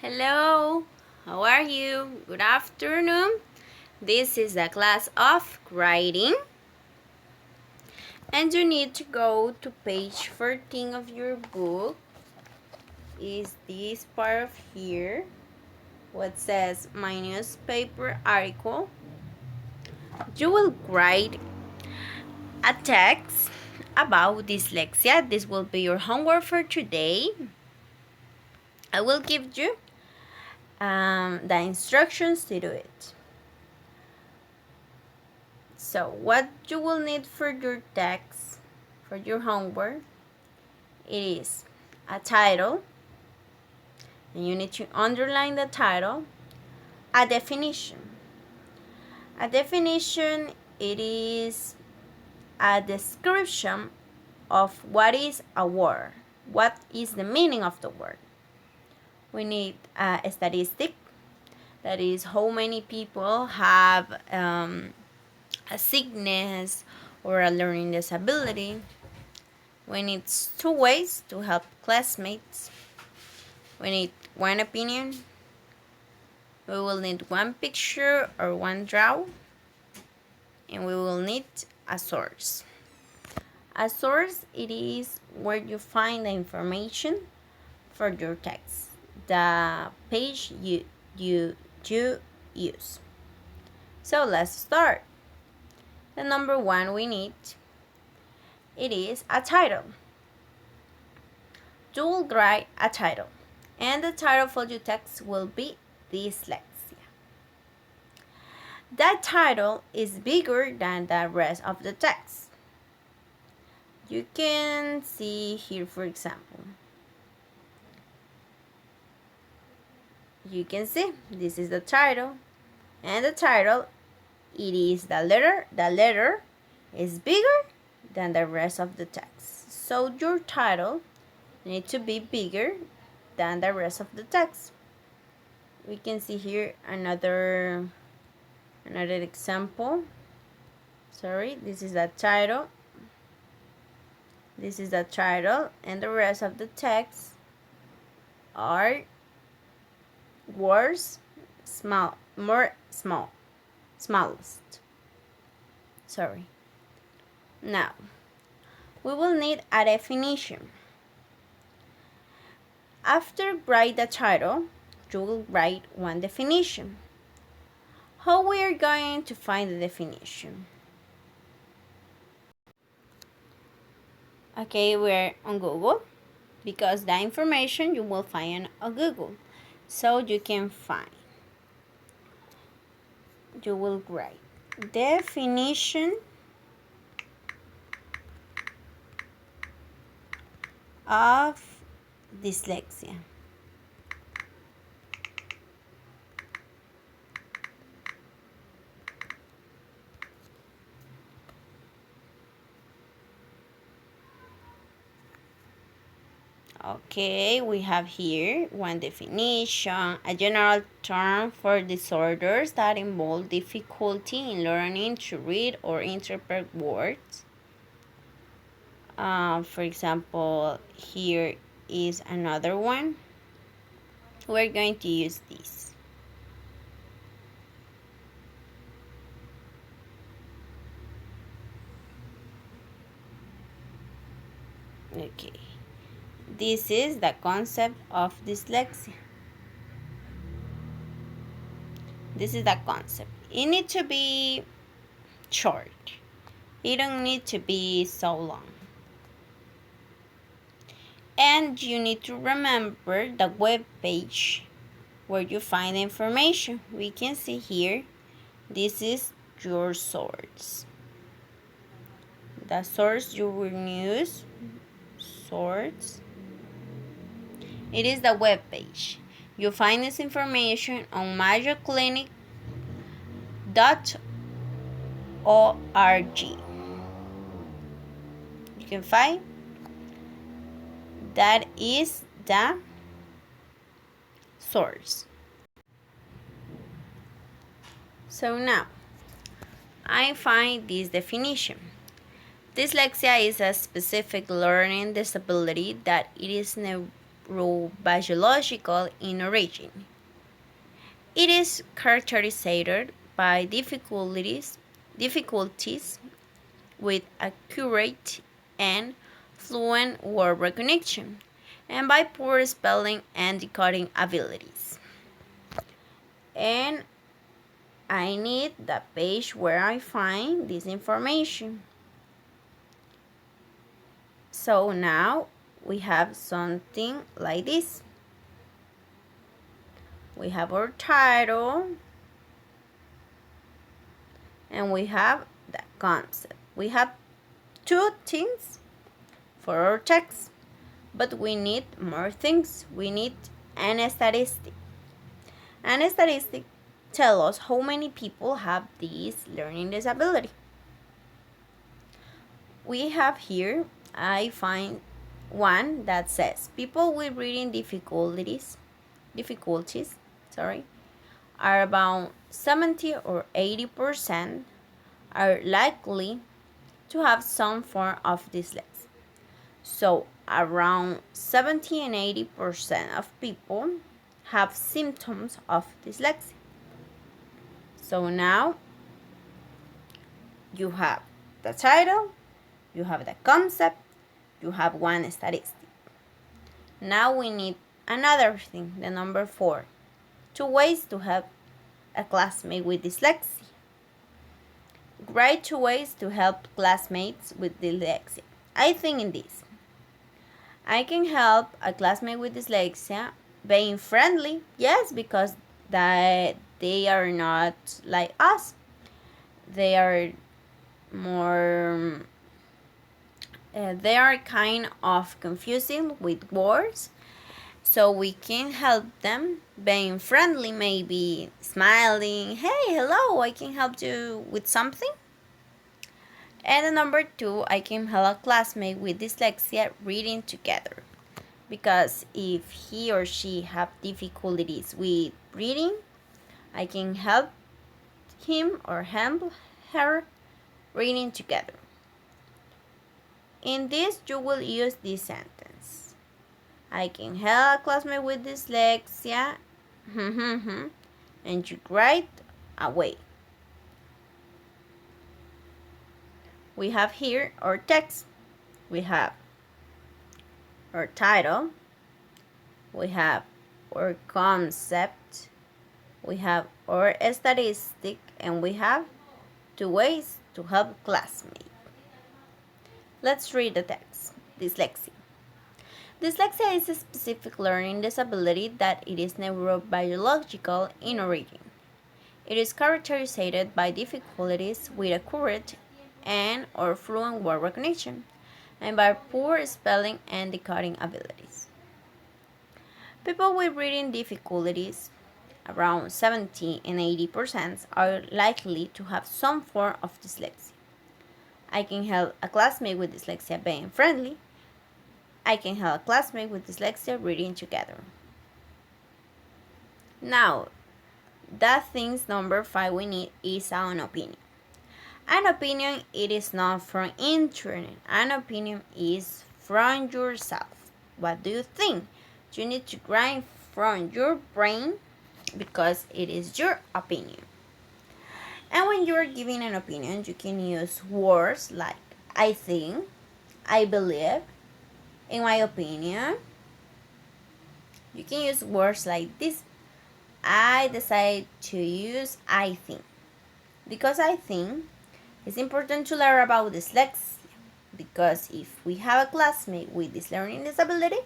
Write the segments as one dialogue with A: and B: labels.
A: Hello, how are you? Good afternoon. This is the class of writing, and you need to go to page 14 of your book. Is this part of here what says my newspaper article? You will write a text about dyslexia. This will be your homework for today. I will give you the instructions to do it. So what you will need for your text, for your homework, it is a title, and you need to underline the title, a definition. A definition, it is a description of what is a word, what is the meaning of the word. We need a statistic, that is how many people have a sickness or a learning disability. We need 2 ways to help classmates. We need 1 opinion. We will need 1 picture or 1 draw. And we will need a source. A source, it is where you find the information for your text, the page you use. So let's start. The number 1 we need, it is a title. You will write a title, and the title for your text will be dyslexia. That title is bigger than the rest of the text. You can see here, for example. You can see this is the title, and the title, it is the letter. The letter is bigger than the rest of the text. So your title needs to be bigger than the rest of the text. We can see here another example. Sorry, this is the title. This is the title, and the rest of the text are words smallest. Sorry. Now, we will need a definition. After write the title, you will write 1 definition. How we are going to find the definition? Okay, we're on Google, because the information you will find on Google. So you can find. You will write definition of dyslexia. Okay, we have here 1 definition, a general term for disorders that involve difficulty in learning to read or interpret words. For example, here is another one. We're going to use this. Okay. This is the concept of dyslexia. This is the concept. It needs to be short. It don't need to be so long. And you need to remember the web page where you find the information. We can see here, this is your source. The source you will use, source. It is the web page. You find this information on mayoclinic.org. You can find that is the source. So now, I find this definition. Dyslexia is a specific learning disability that it is neurobiological in origin. It is characterized by difficulties with accurate and fluent word recognition, and by poor spelling and decoding abilities. And I need the page where I find this information. So now we have something like this. We have our title and we have the concept. We have two things for our text, but we need more things. We need an statistic. An statistic tells us how many people have this learning disability. We have here, I find one that says people with reading difficulties are about 70 or 80% are likely to have some form of dyslexia. So around 70 and 80% of people have symptoms of dyslexia. So now you have the title, you have the concept, you have one statistic. Now we need another thing, the number 4. 2 ways to help a classmate with dyslexia. Write 2 ways to help classmates with dyslexia. I think in this. I can help a classmate with dyslexia being friendly, yes, because they are not like us. They are more, they are kind of confusing with words. So we can help them being friendly, maybe smiling, hey, hello, I can help you with something. And number 2, I can help a classmate with dyslexia reading together. Because if he or she have difficulties with reading, I can help him or her reading together. In this, you will use this sentence. I can help a classmate with dyslexia, and you write away. We have here our text. We have our title. We have our concept. We have our statistic, and we have 2 ways to help classmates. Let's read the text. Dyslexia. Dyslexia is a specific learning disability that it is neurobiological in origin. It is characterized by difficulties with accurate and or fluent word recognition, and by poor spelling and decoding abilities. People with reading difficulties, around 70 and 80%, are likely to have some form of dyslexia. I can help a classmate with dyslexia being friendly. I can help a classmate with dyslexia reading together. Now, that things number 5 we need is an opinion. An opinion, it is not from internet. An opinion is from yourself. What do you think? You need to write from your brain because it is your opinion. And when you're giving an opinion, you can use words like I think, I believe, in my opinion. You can use words like this. I decide to use I think. Because I think it's important to learn about dyslexia. Because if we have a classmate with this learning disability,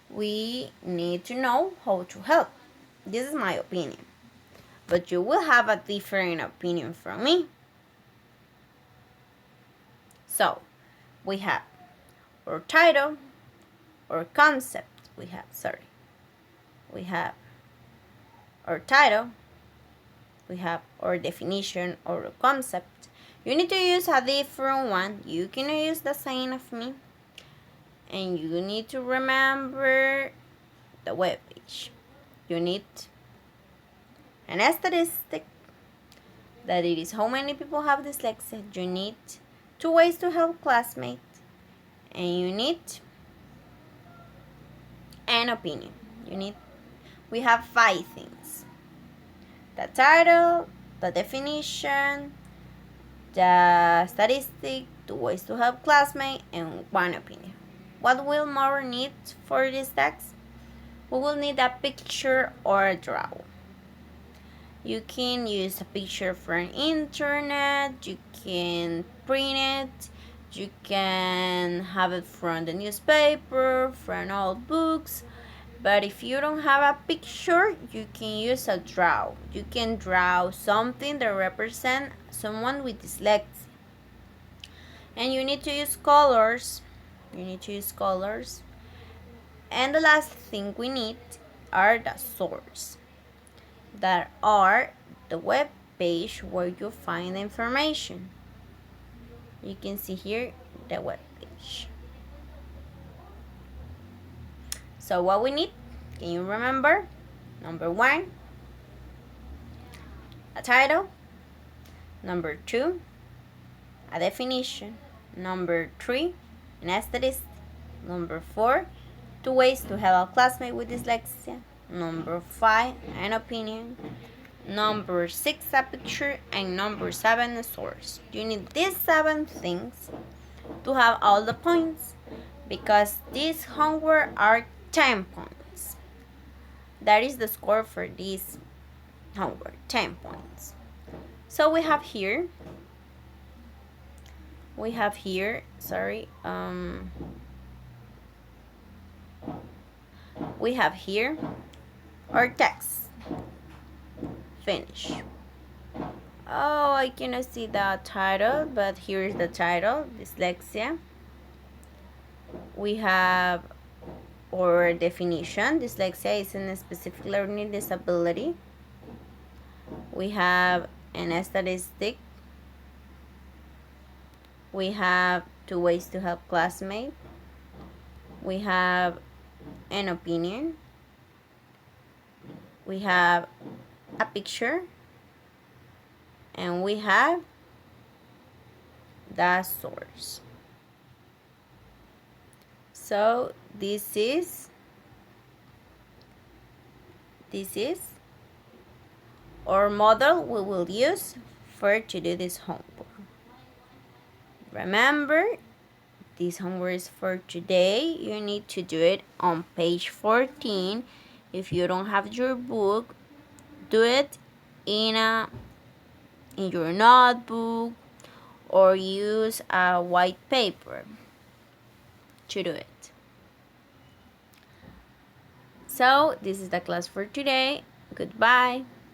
A: we need to know how to help. This is my opinion. But you will have a different opinion from me. So, we have our title, our concept. We have our title. We have our definition or concept. You need to use a different one. You cannot use the same of me. And you need to remember the web page. You need an statistic that it is how many people have dyslexia. You need 2 ways to help classmates. And you need and opinion. We have 5 things: the title, the definition, the statistic, 2 ways to help classmate, and 1 opinion. What will more need for this text? We will need a picture or a drawing. You can use a picture from internet, you can print it, you can have it from the newspaper, from old books. But if you don't have a picture, you can use a draw. You can draw something that represents someone with dyslexia. And you need to use colors. And the last thing we need are the source, that are the web page where you find the information. You can see here the web page. So what we need, can you remember? Number 1, a title. Number 2, a definition. Number 3, an asterisk. Number 4, 2 ways to help a classmate with dyslexia. Number 5, an opinion. Number 6, a picture. And number 7, a source. You need these 7 things to have all the points, because these homework are 10 points. That is the score for this homework, 10 points. So we have here, our text. Finish. Oh, I cannot see the title, but here is the title, dyslexia. We have our definition, dyslexia is a specific learning disability. We have an statistic. We have 2 ways to help classmates. We have an opinion. We have a picture. And we have the source. So this is our model we will use to do this homework. Remember, this homework is for today. You need to do it on page 14. If you don't have your book, do it in your notebook, or use a white paper to do it. So this is the class for today. Goodbye.